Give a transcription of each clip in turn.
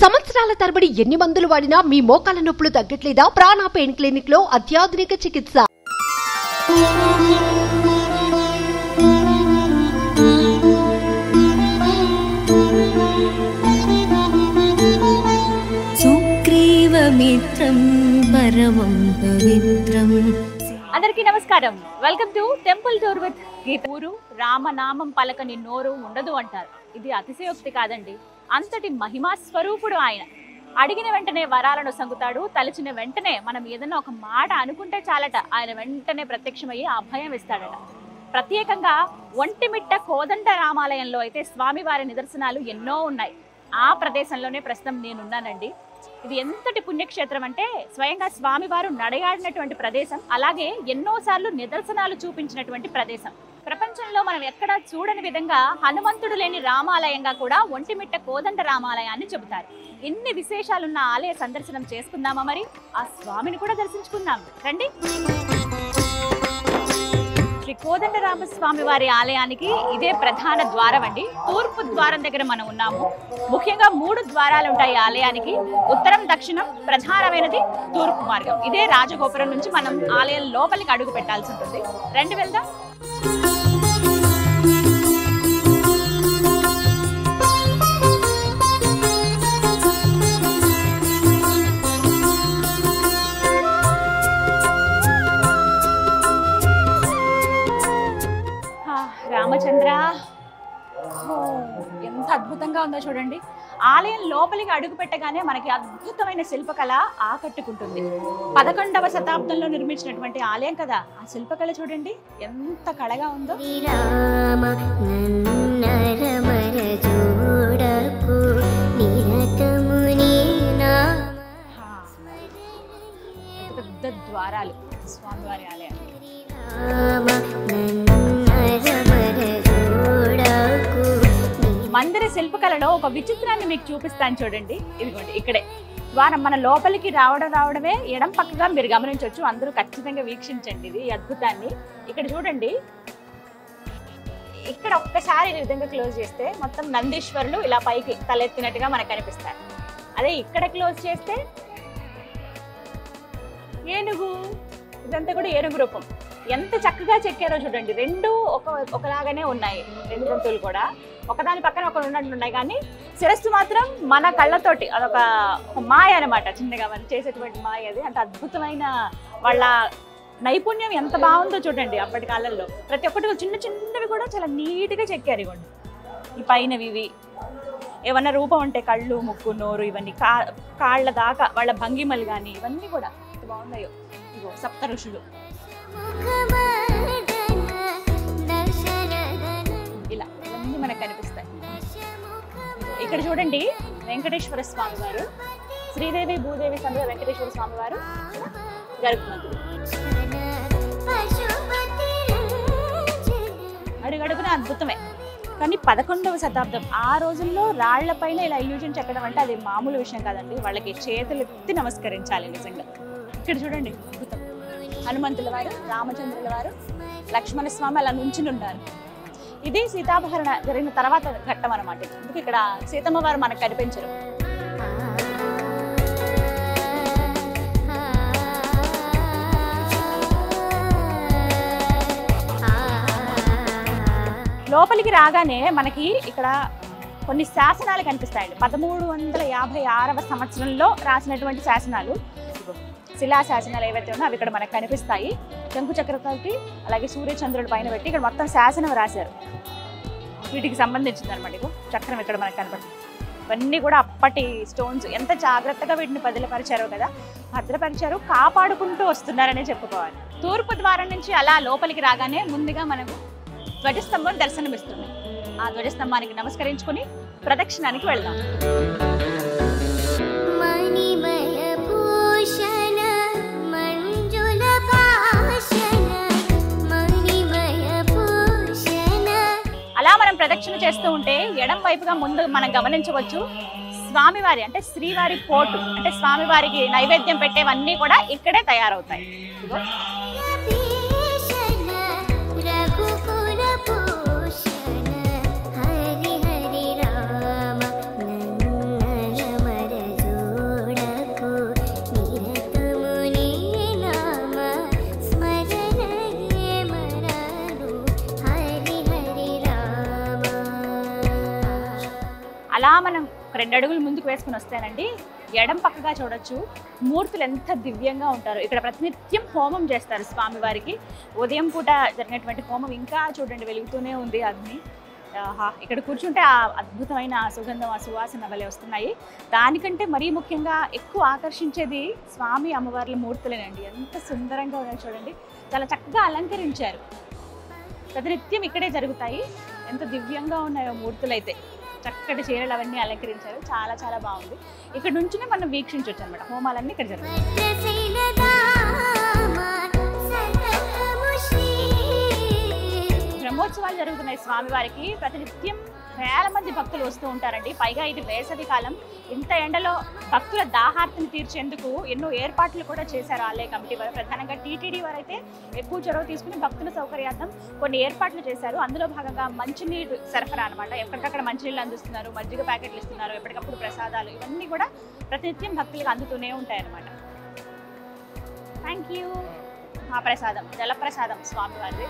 సంవత్సరాల తరబడి ఎన్ని మందులు వాడినా మీ మోకాల నొప్పులు తగ్గట్లేదా? ప్రాణ పెయిన్ క్లినిక్ లో అత్యాధునిక చికిత్స. సుగ్రీవమిత్రం పరమం పవిత్రం. అందరికీ నమస్కారం. Welcome to temple tour with Geetha. ఊరు రామనామం పలకని నోరు ఉండదు అంటారు. ఇది అతిశయోక్తి కాదండి. అంతటి మహిమా స్వరూపుడు ఆయన. అడిగిన వెంటనే వరాలను సంగుతాడు. తలిచిన వెంటనే మనం ఏదైనా ఒక మాట అనుకుంటే చాలట ఆయన వెంటనే ప్రత్యక్షమయ్యి అభయం ఇస్తాడట. ప్రత్యేకంగా ఒంటిమిట్ట కోదండ రామాలయంలో అయితే స్వామివారి నిదర్శనాలు ఎన్నో ఉన్నాయి. ఆ ప్రదేశంలోనే ప్రస్తుతం నేనున్నానండి. ఇది ఎంతటి పుణ్యక్షేత్రం అంటే స్వయంగా స్వామివారు నడయాడినటువంటి ప్రదేశం, అలాగే ఎన్నోసార్లు నిదర్శనాలు చూపించినటువంటి ప్రదేశం. ప్రపంచంలో మనం ఎక్కడా చూడని విధంగా హనుమంతుడు లేని రామాలయంగా కూడా ఒంటిమిట్ట కోదండ రామాలయాన్ని చెబుతారు. ఎన్ని విశేషాలున్న ఆలయ సందర్శనం చేసుకుందామా? మరి ఆ స్వామిని కూడా దర్శించుకుందాం రండి. శ్రీ కోదండ రామస్వామి వారి ఆలయానికి ఇదే ప్రధాన ద్వారం అండి. తూర్పు ద్వారం దగ్గర మనం ఉన్నాము. ముఖ్యంగా 3 ద్వారాలు ఉంటాయి ఆలయానికి. ఉత్తరం, దక్షిణం, ప్రధానమైనది తూర్పు మార్గం. ఇదే రాజగోపురం నుంచి మనం ఆలయం లోపలికి అడుగు పెట్టాల్సి ఉంటుంది. రండి వెళ్దాం. రామచంద్ర, ఎంత అద్భుతంగా ఉందో చూడండి. ఆలయం లోపలికి అడుగు పెట్టగానే మనకి అద్భుతమైన శిల్పకళ ఆకట్టుకుంటుంది. 11వ శతాబ్దంలో నిర్మించినటువంటి ఆలయం కదా. ఆ శిల్పకళ చూడండి ఎంత కళగా ఉందో. పెద్ద ద్వారాలు స్వామివారి ఆలయానికి. మందిర శిల్పకళలో ఒక విచిత్రాన్ని మీకు చూపిస్తాను చూడండి. ఇదిగోండి ఇక్కడే ద్వారం. మన లోపలికి రావడమే ఎడం పక్కగా మీరు గమనించవచ్చు. అందరూ ఖచ్చితంగా వీక్షించండి ఇది అద్భుతాన్ని. ఇక్కడ చూడండి, ఇక్కడ ఒక్కసారి ఈ విధంగా క్లోజ్ చేస్తే మొత్తం నందీశ్వరులు ఇలా పైకి తలెత్తినట్టుగా మనకు కనిపిస్తారు. అదే ఇక్కడ క్లోజ్ చేస్తే ఏనుగు, ఇదంతా కూడా ఏనుగు రూపం. ఎంత చక్కగా చెక్కారో చూడండి. రెండు ఒకలాగానే ఉన్నాయి. 2 గొంతులు కూడా ఒకదాని పక్కన ఒకరు ఉన్నట్టున్నాయి, కానీ శిరస్సు మాత్రం మన కళ్ళతోటి అదొక మాయ అనమాట. చిన్నగా మనం చేసేటువంటి మాయ అది. అంత అద్భుతమైన వాళ్ళ నైపుణ్యం ఎంత బాగుందో చూడండి. అప్పటి కాలంలో ప్రతి ఒక్కటి చిన్న చిన్నవి కూడా చాలా నీట్గా చెక్కారు. ఇవ్వండి ఈ పైనవి, ఇవి ఏమన్నా రూపం ఉంటే కళ్ళు, ముక్కు, నోరు, ఇవన్నీ కాళ్ళ దాకా వాళ్ళ భంగిమలు కానీ ఇవన్నీ కూడా ఎంత బాగున్నాయో. ఇగో సప్త ఋషులు ఇలా ఇవన్నీ మనకు కనిపిస్తాయి. ఇక్కడ చూడండి వెంకటేశ్వర స్వామి వారు, శ్రీదేవి భూదేవి సమేత వెంకటేశ్వర స్వామి వారు గరుత్మంతుడు. అడుగడుగున అద్భుతమే. కానీ 11వ శతాబ్దం ఆ రోజుల్లో రాళ్లపైన ఇలా ఇల్యూజన్ చెక్కడం అంటే అది మామూలు విషయం కాదండి. వాళ్ళకి చేతులు ఎత్తి నమస్కరించాలి నిజంగా. ఇక్కడ చూడండి అద్భుతం. హనుమంతుల వారు, రామచంద్రుల వారు, లక్ష్మణ స్వామి అలా నుంచుని ఉన్నారు. ఇది సీతాపహరణ జరిగిన తర్వాత ఘట్టం అనమాట. ఎందుకు ఇక్కడ సీతమ్మ వారు మనకు కనిపించరు. లోపలికి రాగానే మనకి ఇక్కడ కొన్ని శాసనాలు కనిపిస్తాయండి. 1356వ సంవత్సరంలో రాసినటువంటి శాసనాలు, శిలా శాసనాలు ఏవైతే ఉన్నాయో అవి ఇక్కడ మనకు కనిపిస్తాయి. శంకు చక్రతోటి అలాగే సూర్యచంద్రుల పైన పెట్టి ఇక్కడ మొత్తం శాసనం రాశారు. వీటికి సంబంధించింది అనమాట. ఇగో చక్రం ఇక్కడ మనకు కనపడుతుంది. ఇవన్నీ కూడా అప్పటి స్టోన్స్. ఎంత జాగ్రత్తగా వీటిని భద్రపరిచారు, కాపాడుకుంటూ వస్తున్నారనే చెప్పుకోవాలి. తూర్పు ద్వారం నుంచి అలా లోపలికి రాగానే ముందుగా మనకు ధ్వజస్తంభం దర్శనమిస్తుంది. ఆ ధ్వజస్తంభానికి నమస్కరించుకుని ప్రదక్షిణానికి వెళ్దాం. అలా మనం ప్రదక్షిణ చేస్తూ ఉంటే ఎడం వైపుగా ముందు మనం గమనించవచ్చు స్వామివారి అంటే శ్రీవారి పోటు, అంటే స్వామివారికి నైవేద్యం పెట్టేవన్నీ కూడా ఇక్కడే తయారవుతాయి. మనం 2 అడుగులు ముందుకు వేసుకుని వస్తేనండి ఎడం పక్కగా చూడొచ్చు మూర్తులు ఎంత దివ్యంగా ఉంటారు. ఇక్కడ ప్రతినిత్యం హోమం చేస్తారు స్వామివారికి. ఉదయం పూట జరిగినటువంటి హోమం ఇంకా చూడండి వెలుగుతూనే ఉంది అగ్ని. ఇక్కడ కూర్చుంటే ఆ అద్భుతమైన సుగంధం, ఆ సువాసన వలె వస్తున్నాయి. దానికంటే మరీ ముఖ్యంగా ఎక్కువ ఆకర్షించేది స్వామి అమ్మవార్ల మూర్తులేనండి. ఎంత సుందరంగా ఉన్నాయి చూడండి, చాలా చక్కగా అలంకరించారు. ప్రతినిత్యం ఇక్కడే జరుగుతాయి. ఎంత దివ్యంగా ఉన్నాయో మూర్తులు అయితే. చక్కటి చీరలు అవన్నీ అలంకరించారు. చాలా చాలా బాగుంది. ఇక్కడ నుంచినే మనం వీక్షించవచ్చు అనమాట. హోమాలన్నీ ఇక్కడ జరుగుతాయి. బ్రహ్మోత్సవాలు జరుగుతున్నాయి స్వామివారికి. ప్రతినిత్యం వేల మంది భక్తులు వస్తూ ఉంటారండి. పైగా ఇది వేసవి కాలం. ఇంత ఎండలో భక్తుల దాహార్తిని తీర్చేందుకు ఎన్నో ఏర్పాట్లు కూడా చేశారు ఆలయ కమిటీ వారు. ప్రధానంగా టీటీడీ వారు అయితే ఎక్కువ చొరవ తీసుకుని భక్తుల సౌకర్యార్థం కొన్ని ఏర్పాట్లు చేశారు. అందులో భాగంగా మంచినీరు సరఫరా అనమాట. ఎక్కడికక్కడ మంచినీళ్ళు అందిస్తున్నారు, మజ్జిగ ప్యాకెట్లు ఇస్తున్నారు, ఎప్పటికప్పుడు ప్రసాదాలు, ఇవన్నీ కూడా ప్రతినిత్యం భక్తులకు అందుతూనే ఉంటాయన్నమాట. Thank you. మహాప్రసాదం, జలప్రసాదం స్వామివారిది.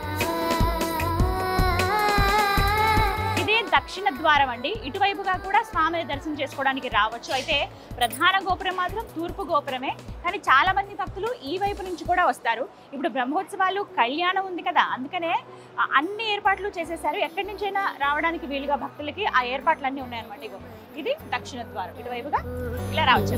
ఇదే దక్షిణ ద్వారం అండి. ఇటువైపుగా కూడా స్వామిని దర్శనం చేసుకోవడానికి రావచ్చు. అయితే ప్రధాన గోపురం మాత్రం తూర్పు గోపురమే. కానీ చాలా మంది భక్తులు ఈ వైపు నుంచి కూడా వస్తారు. ఇప్పుడు బ్రహ్మోత్సవాలు, కళ్యాణం ఉంది కదా, అందుకనే అన్ని ఏర్పాట్లు చేసేసారు. ఎక్కడి నుంచైనా రావడానికి వీలుగా భక్తులకి ఆ ఏర్పాట్లు అన్నీ ఉన్నాయన్నమాట. ఇగో ఇది దక్షిణ ద్వారం. ఇటువైపుగా ఇలా రావచ్చు.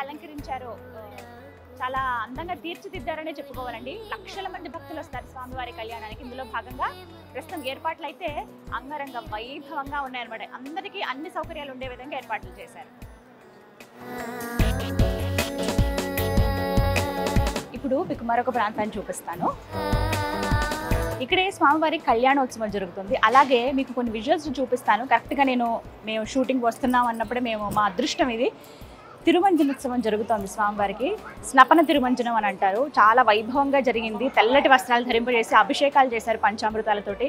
అలంకరించారు, చాలా అందంగా తీర్చిదిద్దారనే చెప్పుకోవాలండి. లక్షల మంది భక్తులు వస్తారు స్వామివారి కళ్యాణానికి. ఇందులో భాగంగా ప్రస్తుతం ఏర్పాట్లు అయితే అంగరంగ వైభవంగా ఉన్నాయన్నమాట. అందరికీ అన్ని సౌకర్యాలు ఉండే విధంగా ఏర్పాట్లు చేశారు. ఇప్పుడు మీకు మరొక ప్రాంతాన్ని చూపిస్తాను. ఇక్కడే స్వామివారి కళ్యాణోత్సవం జరుగుతుంది. అలాగే మీకు కొన్ని విజువల్స్ చూపిస్తాను. కరెక్ట్గా మేము షూటింగ్ వస్తున్నాం అన్నప్పుడే మా అదృష్టం ఇది. తిరుమంజనోత్సవం జరుగుతోంది స్వామివారికి. స్నపన తిరుమంజనం అని అంటారు. చాలా వైభవంగా జరిగింది. తెల్లటి వస్త్రాలు ధరింపజేసి అభిషేకాలు చేశారు పంచామృతాలతోటి.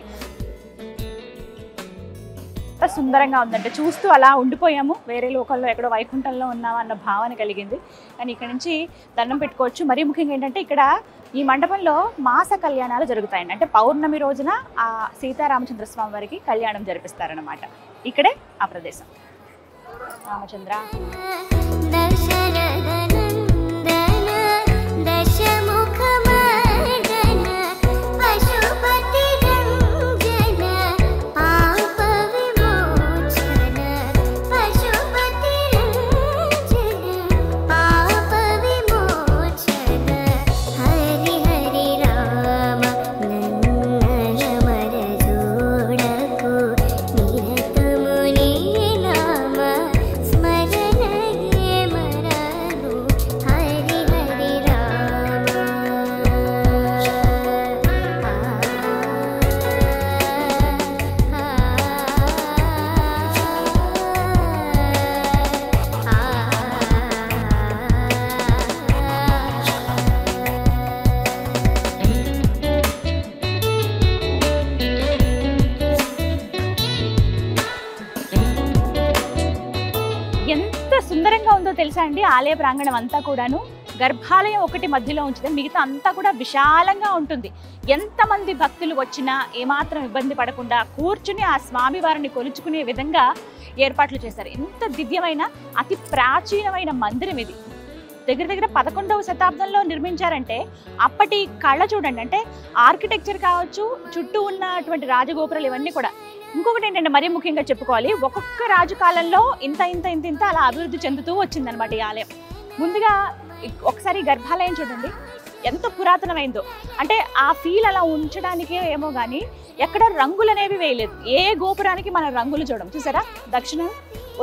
ఎంత సుందరంగా ఉందంటే చూస్తూ అలా ఉండిపోయాము. వేరే లోకంలో ఎక్కడో వైకుంఠంలో ఉన్నామా అన్న భావన కలిగింది. కానీ ఇక్కడ నుంచి దండం పెట్టుకోవచ్చు. మరీ ముఖ్యంగా ఏంటంటే ఇక్కడ ఈ మండపంలో మాస కళ్యాణాలు జరుగుతాయండి. అంటే పౌర్ణమి రోజున ఆ సీతారామచంద్ర స్వామి వారికి కళ్యాణం జరిపిస్తారనమాట. ఇక్కడే ఆ ప్రదేశం. రామచంద్ర సుందరంగా ఉందో తెలుసా అండి. ఆలయ ప్రాంగణం అంతా కూడాను గర్భాలయం ఒకటి మధ్యలో ఉంచితే మిగతా అంతా కూడా విశాలంగా ఉంటుంది. ఎంతమంది భక్తులు వచ్చినా ఏమాత్రం ఇబ్బంది పడకుండా కూర్చుని ఆ స్వామివారిని కొలుచుకునే విధంగా ఏర్పాట్లు చేశారు. ఎంత దివ్యమైన అతి ప్రాచీనమైన మందిరం ఇది. దగ్గర దగ్గర 11వ శతాబ్దంలో నిర్మించారంటే అప్పటి కళ చూడండి. అంటే ఆర్కిటెక్చర్ కావచ్చు, చుట్టూ ఉన్నటువంటి రాజగోపురాలు ఇవన్నీ కూడా. ఇంకొకటి ఏంటంటే మరీ ముఖ్యంగా చెప్పుకోవాలి, ఒక్కొక్క రాజు కాలంలో ఇంత ఇంత ఇంత ఇంత అలా అభివృద్ధి చెందుతూ వచ్చిందనమాట ఈ ఆలయం. ముందుగా ఒకసారి గర్భాలయం చూడండి ఎంత పురాతనమైందో. అంటే ఆ ఫీల్ అలా ఉంచడానికే ఏమో కానీ ఎక్కడ రంగులు అనేవి వేయలేదు. ఏ గోపురానికి మనం రంగులు చూడం. చూసారా, దక్షిణం,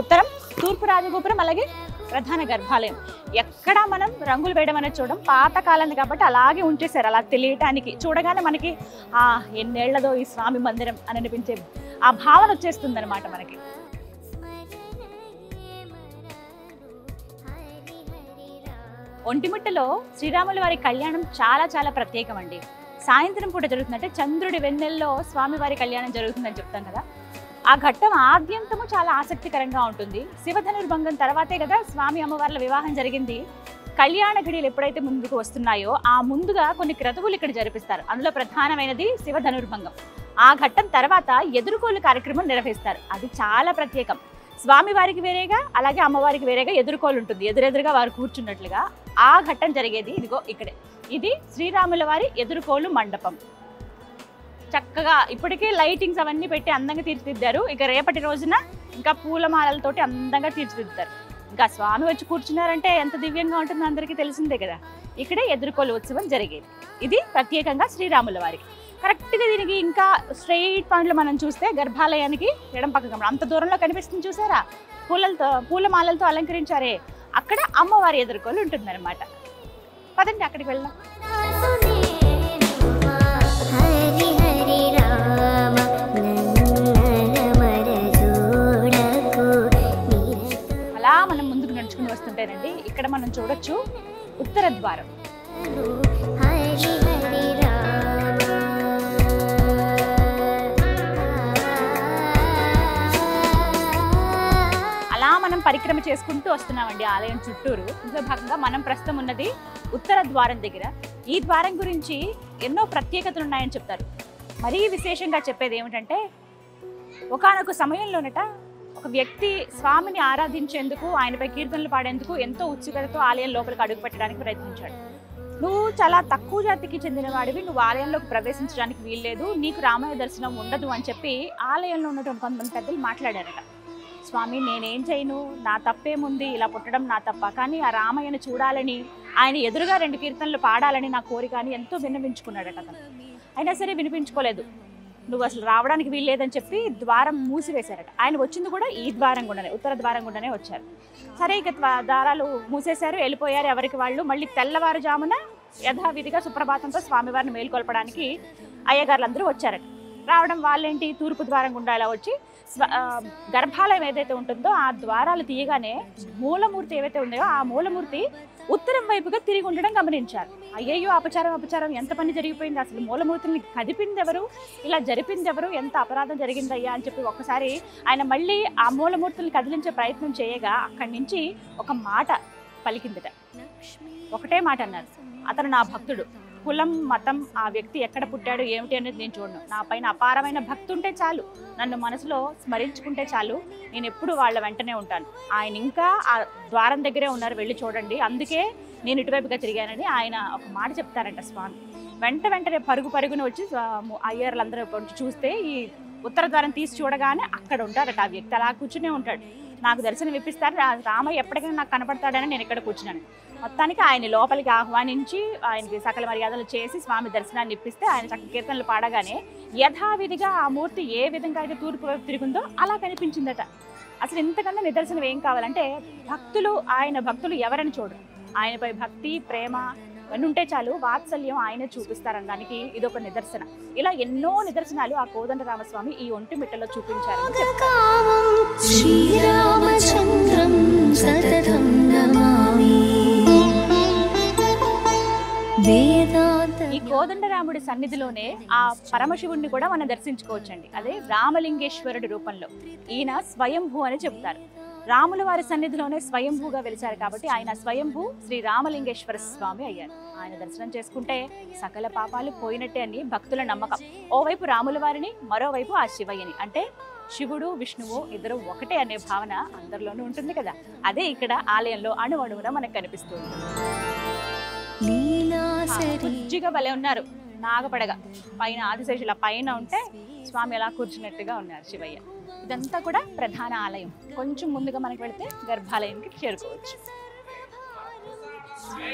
ఉత్తరం, తూర్పు రాజగోపురం, అలాగే ప్రధాన గర్భాలయం. ఎక్కడా మనం రంగులు వేయడం అనేది చూడడం. పాతకాలం కాబట్టి అలాగే ఉంచేశారు. అలా తెలియటానికి చూడగానే మనకి ఎన్నేళ్లదో ఈ స్వామి మందిరం అని అనిపించే ఆ భావన వచ్చేస్తుంది అనమాట మనకి. ఒంటిమిట్టలో శ్రీరాముల వారి కళ్యాణం చాలా చాలా ప్రత్యేకం అండి. సాయంత్రం పూట జరుగుతుందంటే చంద్రుడి వెన్నెల్లో స్వామివారి కళ్యాణం జరుగుతుందని చెప్తాం కదా. ఆ ఘట్టం ఆద్యంతము చాలా ఆసక్తికరంగా ఉంటుంది. శివధనుర్భంగం తర్వాతే కదా స్వామి అమ్మవార్ల వివాహం జరిగింది. కళ్యాణ ఘడియలు ఎప్పుడైతే ముందుకు వస్తున్నాయో ఆ ముందుగా కొన్ని క్రతువులు ఇక్కడ జరిపిస్తారు. అందులో ప్రధానమైనది శివ ధనుర్భంగం. ఆ ఘట్టం తర్వాత ఎదుర్కోలు కార్యక్రమం నిర్వహిస్తారు. అది చాలా ప్రత్యేకం. స్వామి వారికి వేరేగా, అలాగే అమ్మవారికి వేరేగా ఎదుర్కోలు ఉంటుంది. ఎదురెదురుగా వారు కూర్చున్నట్లుగా ఆ ఘట్టం జరిగేది ఇదిగో ఇక్కడే. ఇది శ్రీరాముల వారి ఎదుర్కోలు మండపం. చక్కగా ఇప్పటికే లైటింగ్స్ అవన్నీ పెట్టి అందంగా తీర్చిదిద్దారు. ఇక రేపటి రోజున ఇంకా పూలమాలలతోటి అందంగా తీర్చిదిద్దారు. ఇంకా స్వామి వచ్చి కూర్చున్నారంటే ఎంత దివ్యంగా ఉంటుందో అందరికీ తెలిసిందే కదా. ఇక్కడే ఎదుర్కోలు ఉత్సవం జరిగేది. ఇది ప్రత్యేకంగా శ్రీరాముల వారికి. కరెక్ట్గా దీనికి ఇంకా స్ట్రైట్ పాయింట్లో మనం చూస్తే గర్భాలయానికి ఎడం పక్కగా అంత దూరంలో కనిపిస్తుంది చూసారా, పూలమాలలతో అలంకరించారే, అక్కడ అమ్మవారి ఎదుర్కోలు ఉంటుందన్నమాట. పదండి అక్కడికి వెళ్దాం. అలా మనం ముందుకు నడుచుకుని వస్తుంటేనండి ఇక్కడ మనం చూడొచ్చు ఉత్తర ద్వారం. అలా మనం పరిక్రమ చేసుకుంటూ వస్తున్నామండి ఆలయం చుట్టూరు. ఇందులో భాగంగా మనం ప్రస్తుతం ఉన్నది ఉత్తర ద్వారం దగ్గర. ఈ ద్వారం గురించి ఎన్నో ప్రత్యేకతలు ఉన్నాయని చెప్తారు. మరీ విశేషంగా చెప్పేది ఏమిటంటే, ఒకానొక సమయంలోనట ఒక వ్యక్తి స్వామిని ఆరాధించేందుకు, ఆయనపై కీర్తనలు పాడేందుకు ఎంతో ఉత్సుకతతో ఆలయం లోపలికి అడుగు పెట్టడానికి ప్రయత్నించాడు. నువ్వు చాలా తక్కువ జాతికి చెందిన వాడివి, నువ్వు ఆలయంలోకి ప్రవేశించడానికి వీల్లేదు, నీకు రామయ్య దర్శనం ఉండదు అని చెప్పి ఆలయంలో ఉన్నటువంటి కొంతమంది పెద్దలు మాట్లాడారట. స్వామి నేనేం చేయను, నా తప్పేముంది, ఇలా పుట్టడం నా తప్ప, కానీ ఆ రామయ్యను చూడాలని, ఆయన ఎదురుగా 2 కీర్తనలు పాడాలని నా కోరిక అని ఎంతో విన్నవించుకున్నాడట అతను. అయినా సరే వినిపించుకోలేదు. నువ్వు అసలు రావడానికి వీల్లేదని చెప్పి ద్వారం మూసివేశారట. ఆయన వచ్చింది కూడా ఈ ద్వారం గుండానే, ఉత్తర ద్వారం గుండానే వచ్చారు. సరే ఇక ద్వారాలు మూసేశారు, వెళ్ళిపోయారు ఎవరికి వాళ్ళు. మళ్ళీ తెల్లవారుజామున యథావిధిగా సుప్రభాతంతో స్వామివారిని మేల్కొల్పడానికి అయ్యగారులందరూ వచ్చారట. రావడం వాళ్ళేంటి తూర్పు ద్వారం గుండా ఇలా వచ్చి గర్భాలయం ఏదైతే ఉంటుందో ఆ ద్వారాలు తీయగానే మూలమూర్తి ఏవైతే ఉన్నాయో ఆ మూలమూర్తి ఉత్తరం వైపుగా తిరిగి ఉండడం గమనించారు. అయ్యయ్యో అపచారం అపచారం, ఎంత పని జరిగిపోయింది, అసలు మూలమూర్తిని కదిపింది ఎవరు, ఇలా జరిపింది ఎవరు, ఎంత అపరాధం జరిగిందయ్యా అని చెప్పి ఒక్కసారి ఆయన మళ్ళీ ఆ మూలమూర్తిని కదిలించే ప్రయత్నం చేయగా అక్కడి నుంచి ఒక మాట పలికిందిట. ఒకటే మాట అన్నారు, అతను నా భక్తుడు, కులం మతం ఆ వ్యక్తి ఎక్కడ పుట్టాడు ఏమిటి అనేది నేను చూడను, నా పైన అపారమైన భక్తి ఉంటే చాలు, నన్ను మనసులో స్మరించుకుంటే చాలు, నేను ఎప్పుడు వాళ్ళ వెంటనే ఉంటాను. ఆయన ఇంకా ఆ ద్వారం దగ్గరే ఉన్నారు, వెళ్ళి చూడండి, అందుకే నేను ఇటువైపుగా తిరిగానని ఆయన ఒక మాట చెప్తారంట స్వామి. వెంటనే పరుగున వచ్చి అయ్యర్లందరూ వచ్చి చూస్తే ఈ ఉత్తర ద్వారం తీసి చూడగానే అక్కడ ఉంటారట ఆ వ్యక్తి. అలా కూర్చునే ఉంటాడు. నాకు దర్శనం ఇప్పిస్తారు, రామయ్య ఎప్పటికైనా నాకు కనపడతాడని నేను ఇక్కడ కూర్చున్నాను. మొత్తానికి ఆయన లోపలికి ఆహ్వానించి ఆయనకి సకల మర్యాదలు చేసి స్వామి దర్శనాన్ని ఇప్పిస్తే ఆయన చక్కటి కీర్తనలు పాడగానే యథావిధిగా ఆ మూర్తి ఏ విధంగా అయితే తూర్పు వైపు తిరుగుందో అలా కనిపించిందట. అసలు ఇంతకన్నా నిదర్శనం ఏం కావాలంటే, ఆయన భక్తులు ఎవరని చూడరు, ఆయనపై భక్తి ప్రేమ ఇవన్నీ ఉంటే చాలు, వాత్సల్యం ఆయన చూపిస్తారనడానికి ఇదొక నిదర్శనం. ఇలా ఎన్నో నిదర్శనాలు ఆ కోదండరామస్వామి ఈ ఒంటిమిట్టలో చూపించారని చెప్తారు. శ్రీరామచంద్రం సతతం నమామి. ఈ కోదండరాముడి సన్నిధిలోనే ఆ పరమశివుణ్ణి కూడా మనం దర్శించుకోవచ్చండి. అదే రామలింగేశ్వరుడి రూపంలో. ఈయన స్వయంభూ అని చెప్తారు. రాముల వారి సన్నిధిలోనే స్వయంభూగా వెలిచారు కాబట్టి ఆయన స్వయంభూ శ్రీ రామలింగేశ్వర స్వామి అయ్యారు. ఆయన దర్శనం చేసుకుంటే సకల పాపాలు పోయినట్టే అని భక్తుల నమ్మకం. ఓవైపు రాముల వారిని, మరోవైపు ఆ శివయ్యని, అంటే శివుడు విష్ణువు ఇద్దరు ఒకటే అనే భావన అందరిలోనూ ఉంటుంది కదా. అదే ఇక్కడ ఆలయంలో అణువణువున మనకు కనిపిస్తుంది. రుచిగా భలే ఉన్నారు, నాగపడగ పైన ఆదిశేషుల పైన ఉంటే స్వామి ఎలా కూర్చున్నట్టుగా ఉన్నారు శివయ్య. ఇదంతా కూడా ప్రధాన ఆలయం. కొంచెం ముందుగా మనకి వెళితే గర్భాలయానికి చేరుకోవచ్చు.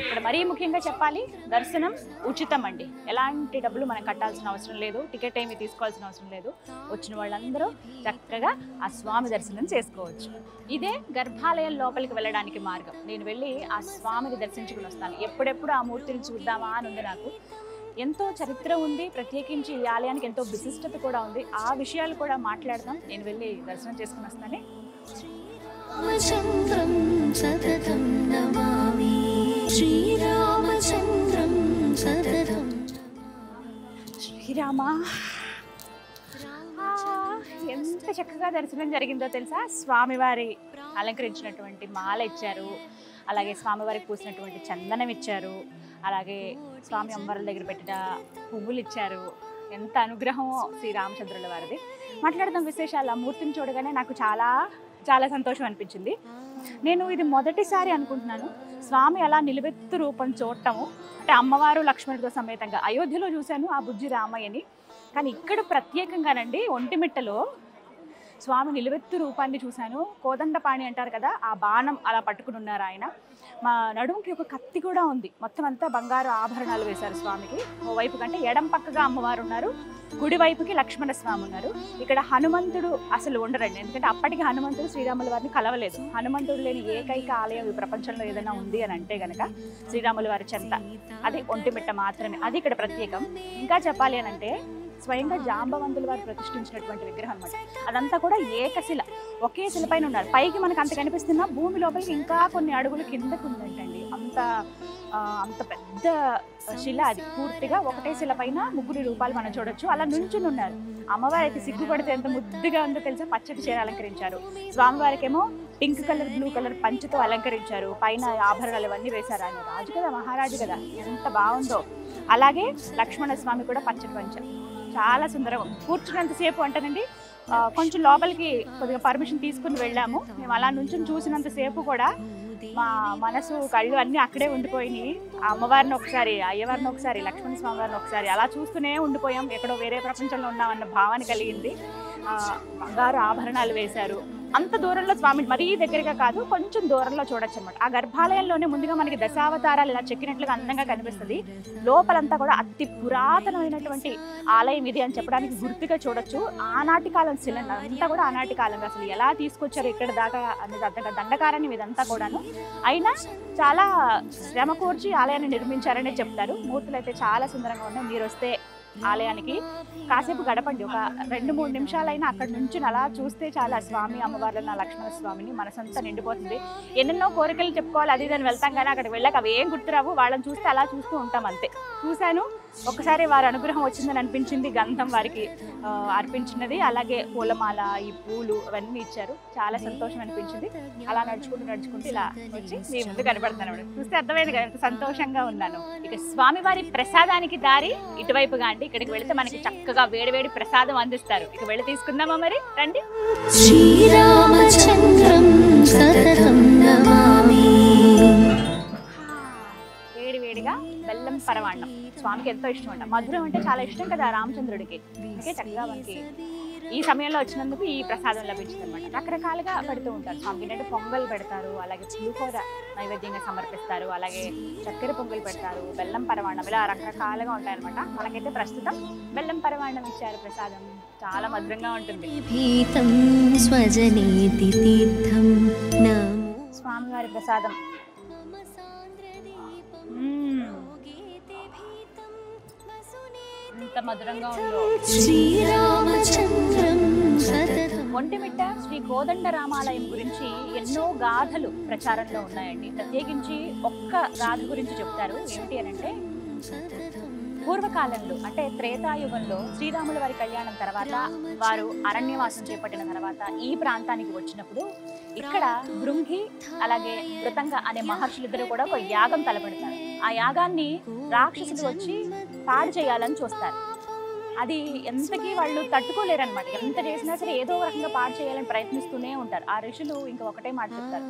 ఇక్కడ మరీ ముఖ్యంగా చెప్పాలి, దర్శనం ఉచితం అండి. ఎలాంటి డబ్బులు మనం కట్టాల్సిన అవసరం లేదు, టికెట్ ఏమీ తీసుకోవాల్సిన అవసరం లేదు. వచ్చిన వాళ్ళందరూ చక్కగా ఆ స్వామి దర్శనం చేసుకోవచ్చు. ఇదే గర్భాలయం లోపలికి వెళ్ళడానికి మార్గం. నేను వెళ్ళి ఆ స్వామిని దర్శించుకుని వస్తాను. ఎప్పుడెప్పుడు ఆ మూర్తిని చూద్దామా అని ఉంది నాకు. ఎంతో చరిత్ర ఉంది, ప్రత్యేకించి ఈ ఆలయానికి ఎంతో విశిష్టత కూడా ఉంది. ఆ విషయాలు కూడా మాట్లాడదాం. నేను వెళ్ళి దర్శనం చేసుకుని వస్తానే. రామచంద్రం సతతం నమామి. శ్రీరామచంద్రం సతతం. శ్రీరామ, ఎంత చక్కగా దర్శనం జరిగిందో తెలుసా. స్వామివారి అలంకరించినటువంటి మాల ఇచ్చారు, అలాగే స్వామివారికి పూసినటువంటి చందనం ఇచ్చారు, అలాగే స్వామి అమ్మవారి దగ్గర పెట్టిన పువ్వులు ఇచ్చారు. ఎంత అనుగ్రహమో శ్రీరామచంద్రుల వారిది. మాట్లాడదాం విశేషాలు. ఆ మూర్తిని చూడగానే నాకు చాలా చాలా సంతోషం అనిపించింది. నేను ఇది మొదటిసారి అనుకుంటున్నాను స్వామి అలా నిలువెత్తు రూపం చూడటము. అంటే అమ్మవారు లక్ష్మణుడితో సమేతంగా అయోధ్యలో చూశాను ఆ బుజ్జి రామయ్యని, కానీ ఇక్కడ ప్రత్యేకంగానండి ఒంటిమిట్టలో స్వామి నిలువెత్తు రూపాన్ని చూశాను. కోదండపాణి అంటారు కదా, ఆ బాణం అలా పట్టుకుని ఉన్నారు ఆయన. మా నడుముకి ఒక కత్తి కూడా ఉంది. మొత్తం అంతా బంగారు ఆభరణాలు వేశారు స్వామికి. ఓవైపు కంటే ఎడం పక్కగా అమ్మవారు ఉన్నారు, కుడి వైపుకి లక్ష్మణ స్వామి ఉన్నారు. ఇక్కడ హనుమంతుడు అసలు ఉండరండి, ఎందుకంటే అప్పటికి హనుమంతుడు శ్రీరాముల వారిని కలవలేదు. హనుమంతుడు లేని ఏకైక ఆలయం ఈ ప్రపంచంలో ఏదైనా ఉంది అని అంటే గనక శ్రీరాముల వారి చెంత, అది ఒంటిమిట్ట మాత్రమే. అది ఇక్కడ ప్రత్యేకం. ఇంకా చెప్పాలి అని అంటే స్వయంగా జాంబవంతుల వారు ప్రతిష్ఠించినటువంటి విగ్రహం అనమాట. అదంతా కూడా ఏకశిల, ఒకే శిల పైన ఉన్నారు. పైకి మనకు అంత కనిపిస్తున్నా భూమి లోపలికి ఇంకా కొన్ని అడుగులు కిందకు ఉందంటండి. అంత పెద్ద శిల అది. పూర్తిగా ఒకటే శిల పైన ముగ్గురు రూపాలు మనం చూడొచ్చు. అలా నుంచుని ఉన్నారు. అమ్మవారు అయితే సిగ్గుపడితే ఎంత ముద్దుగా ఉందో తెలుసా, పచ్చటి చీర అలంకరించారు. స్వామివారికి ఏమో పింక్ కలర్ బ్లూ కలర్ పంచుతో అలంకరించారు. పైన ఆభరణాలు ఇవన్నీ వేశారు. ఆయన రాజు కదా, మహారాజు కదా, ఎంత బాగుందో. అలాగే లక్ష్మణ స్వామి కూడా పచ్చటి పంచ, చాలా సుందరంగా. కూర్చున్నంతసేపు అంటానండి, కొంచెం లోపలికి కొద్దిగా పర్మిషన్ తీసుకుని వెళ్ళాము. మేము అలా నుంచి చూసినంతసేపు కూడా మా మనసు కళ్ళు అన్నీ అక్కడే ఉండిపోయినాయి. ఆ అమ్మవారిని ఒకసారి, అయ్యవారిని ఒకసారి, లక్ష్మణ స్వామి వారిని ఒకసారి అలా చూస్తూనే ఉండిపోయాం. ఎక్కడో వేరే ప్రపంచంలో ఉన్నామన్న భావన కలిగింది. బంగారు ఆభరణాలు వేశారు. అంత దూరంలో స్వామి, మరీ దగ్గరగా కాదు, కొంచెం దూరంలో చూడొచ్చు అనమాట. ఆ గర్భాలయంలోనే ముందుగా మనకి దశావతారాలు ఇలా చెక్కినట్లుగా అందంగా కనిపిస్తుంది. లోపలంతా కూడా అతి పురాతనమైనటువంటి ఆలయం ఇది అని చెప్పడానికి గుర్తుగా చూడొచ్చు. ఆనాటి కాలం శిల అంతా కూడా ఆనాటి కాలం. అసలు ఎలా తీసుకొచ్చారు ఇక్కడ దాకా అనేది అంతగా దండకారణ్యం ఇదంతా కూడాను. అయినా చాలా శ్రమ కూర్చి ఆలయాన్ని నిర్మించారనే చెప్తారు. మూర్తులు అయితే చాలా సుందరంగా ఉన్నాయి. మీరు వస్తే ఆలయానికి కాసేపు గడపండి, ఒక 2-3 నిమిషాలైనా అక్కడ నుంచి అలా చూస్తే చాలా స్వామి అమ్మవార్లను, ఆ లక్ష్మణ స్వామిని మనసంతా నిండిపోతుంది. ఎన్నెన్నో కోరికలు చెప్పుకోవాలి అది ఇదని వెళ్తాం, కానీ అక్కడికి వెళ్ళాక అవి ఏం గుర్తురావు. వాళ్ళని చూస్తే అలా చూస్తూ ఉంటాం అంతే. చూశాను, ఒకసారి వారి అనుగ్రహం వచ్చిందని అనిపించింది. గంధం వారికి అర్పించినది, అలాగే పూలమాల, ఈ పూలు అవన్నీ ఇచ్చారు. చాలా సంతోషం అనిపించింది. అలా నడుచుకుంటూ ఇలా వచ్చి మీ ముందు కనబడుతున్నాను. చూస్తే అర్థమైంది కదా ఎంత సంతోషంగా ఉన్నాను. ఇక స్వామివారి ప్రసాదానికి దారి ఇటువైపుగా అండి. ఇక్కడికి వెళితే మనకి చక్కగా వేడివేడి ప్రసాదం అందిస్తారు. ఇక వెళ్ళి తీసుకుందామా మరి, రండి. శ్రీరామచంద్రం సతతం నమామి. వేడివేడిగా బెల్లం పరమాన్నం స్వామికి ఎంతో ఇష్టం అంట. మధురం అంటే చాలా ఇష్టం కదా రామచంద్రుడికి. అందుకే చక్కగా మనకి ఈ సమయంలో వచ్చినందుకు ఈ ప్రసాదం లభించింది అనమాట. రకరకాలుగా పెడుతూ ఉంటారు స్వామికి. ఏంటంటే పొంగల్ పెడతారు, అలాగే పులిహోర నైవేద్యంగా సమర్పిస్తారు, అలాగే చక్కెర పొంగల్ పెడతారు, బెల్లం పరమాన్నం, ఇలా రకరకాలుగా ఉంటాయన్నమాట. మనకైతే ప్రస్తుతం బెల్లం పరమాన్నం ఇచ్చారు ప్రసాదం. చాలా మధురంగా ఉంటుంది. భీతం స్వజనేతి తీర్థం నమో. స్వామివారి ప్రసాదం ఎంత మధురంగా ఉందో. శ్రీరామచంద్రం సతతం. ఒంటిమిట్ట శ్రీ కోదండ రామాలయం గురించి ఎన్నో గాథలు ప్రచారంలో ఉన్నాయండి. ప్రత్యేకించి ఒక్క గాథ గురించి చెప్తారు. ఏమిటి అని అంటే, పూర్వకాలంలో అంటే త్రేతాయుగంలో శ్రీరాముల వారి కళ్యాణం తర్వాత వారు అరణ్యవాసం చేపట్టిన తర్వాత ఈ ప్రాంతానికి వచ్చినప్పుడు ఇక్కడ భృంగి అలాగే మృతంగ అనే మహర్షులిద్దరూ కూడా ఒక యాగం తలపెడతారు. ఆ యాగాన్ని రాక్షసులు వచ్చి పాడు చేయాలని చూస్తారు. అది ఎంతకీ వాళ్ళు తట్టుకోలేరనమాట. ఎంత చేసినా సరే ఏదో రకంగా పాడు చేయాలని ప్రయత్నిస్తూనే ఉంటారు. ఆ ఋషులు ఇంకా ఒకటే మాట చెప్తారు,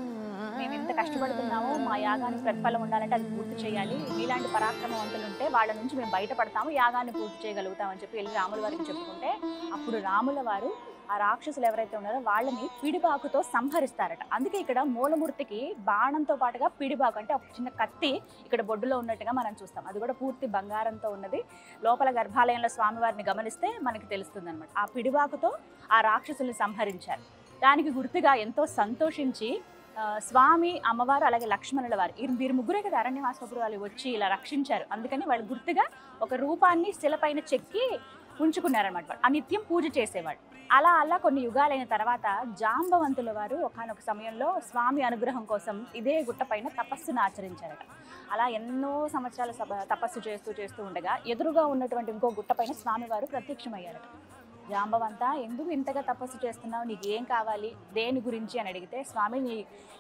మేము ఎంత కష్టపడుతున్నామో మా యాగానికి ప్రతిఫలం ఉండాలంటే అది పూర్తి చేయాలి. మీలాంటి పరాక్రమవంతులు ఉంటే వాళ్ళ నుంచి మేము బయటపడతాము, యాగాన్ని పూర్తి చేయగలుగుతామని చెప్పి వెళ్ళి రాముల వారికి చెప్పుకుంటే, అప్పుడు రాముల వారు ఆ రాక్షసులు ఎవరైతే ఉన్నారో వాళ్ళని పిడిబాకుతో సంహరిస్తారట. అందుకే ఇక్కడ మూలమూర్తికి బాణంతో పాటుగా పిడిబాకు అంటే ఒక చిన్న కత్తి ఇక్కడ బొడ్డులో ఉన్నట్టుగా మనం చూస్తాం. అది కూడా పూర్తి బంగారంతో ఉన్నది. లోపల గర్భాలయంలో స్వామివారిని గమనిస్తే మనకి తెలుస్తుంది అనమాట. ఆ పిడిబాకుతో ఆ రాక్షసుల్ని సంహరించారు. దానికి గుర్తుగా ఎంతో సంతోషించి స్వామి, అమ్మవారు అలాగే లక్ష్మణుల వారు వీరు ముగ్గురే కదా అరణ్యవాసపురు వాళ్ళు వచ్చి ఇలా రక్షించారు. అందుకని వాళ్ళు గుర్తుగా ఒక రూపాన్ని శిలపైన చెక్కి ఉంచుకున్నారనమాట. ఆ నిత్యం పూజ చేసేవాడు. అలా కొన్ని యుగాలైన తర్వాత జాంబవంతుల వారు ఒకానొక సమయంలో స్వామి అనుగ్రహం కోసం ఇదే గుట్ట పైన తపస్సును ఆచరించారట. అలా ఎన్నో సంవత్సరాల తపస్సు చేస్తూ ఉండగా ఎదురుగా ఉన్నటువంటి ఇంకో గుట్ట పైన స్వామివారు ప్రత్యక్షమయ్యారట. జాంబవంత ఎందుకు ఇంతగా తపస్సు చేస్తున్నావు, నీకు ఏం కావాలి, దేని గురించి అని అడిగితే, స్వామి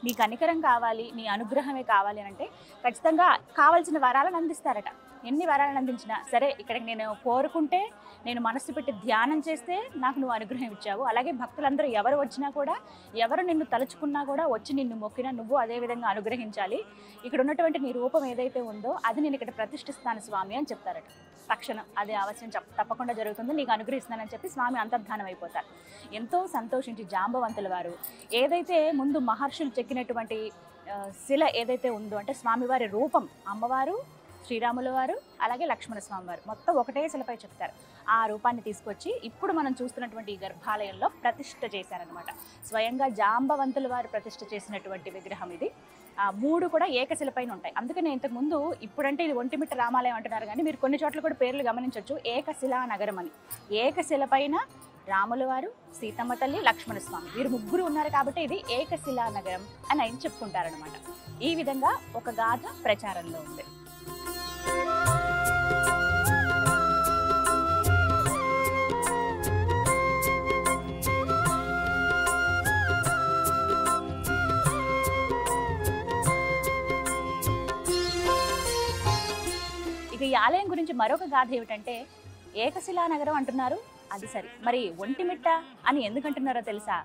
నీ కనికరం కావాలి, నీ అనుగ్రహమే కావాలి అని అంటే ఖచ్చితంగా కావాల్సిన వరాలను అందిస్తారట. ఎన్ని వరాలను అందించినా సరే, ఇక్కడికి నేను కోరుకుంటే, నేను మనస్సు పెట్టి ధ్యానం చేస్తే నాకు నువ్వు అనుగ్రహం ఇచ్చావు. అలాగే భక్తులందరూ ఎవరు వచ్చినా కూడా, ఎవరు నిన్ను తలుచుకున్నా కూడా, వచ్చి నిన్ను మొక్కినా నువ్వు అదే విధంగా అనుగ్రహించాలి. ఇక్కడ ఉన్నటువంటి నీ రూపం ఏదైతే ఉందో అది నేను ఇక్కడ ప్రతిష్ఠిస్తాను స్వామి అని చెప్తారట. తక్షణం అదే అవశ్యం తప్పకుండా జరుగుతుంది, నీకు అనుగ్రహిస్తున్నానని చెప్పి స్వామి అంతర్ధానం అయిపోతారు. ఎంతో సంతోషించి జాంబవంతుల వారు ఏదైతే ముందు మహర్షులు చెక్కినటువంటి శిల ఏదైతే ఉందో, అంటే స్వామివారి రూపం, అమ్మవారు, శ్రీరాముల వారు, అలాగే లక్ష్మణ స్వామి వారు మొత్తం ఒకటే శిలపై చెప్తారు. ఆ రూపాన్ని తీసుకొచ్చి ఇప్పుడు మనం చూస్తున్నటువంటి ఈ గర్భాలయంలో ప్రతిష్ఠ చేశారనమాట. స్వయంగా జాంబవంతుల వారు ప్రతిష్ఠ చేసినటువంటి విగ్రహం ఇది. ఆ 3 కూడా ఏకశిలపైన ఉంటాయి. అందుకనే ఇంతకుముందు, ఇప్పుడంటే ఇది ఒంటిమిట్ట రామాలయం అంటున్నారు కానీ మీరు కొన్ని చోట్ల కూడా పేర్లు గమనించవచ్చు, ఏకశిలా నగరం అని. ఏకశిల పైన రాముల వారు, సీతమ్మ తల్లి, లక్ష్మణ స్వామి వీరు 3 ఉన్నారు కాబట్టి ఇది ఏకశిలా నగరం అని ఆయన చెప్పుకుంటారనమాట. ఈ విధంగా ఒక గాథ ప్రచారంలో ఉంది. ఇక ఈ ఆలయం గురించి మరొక గాథ ఏమిటంటే, ఏకశిలా నగరం అంటున్నారు, అది సరి, మరి ఒంటిమిట్ట అని ఎందుకంటున్నారో తెలుసా?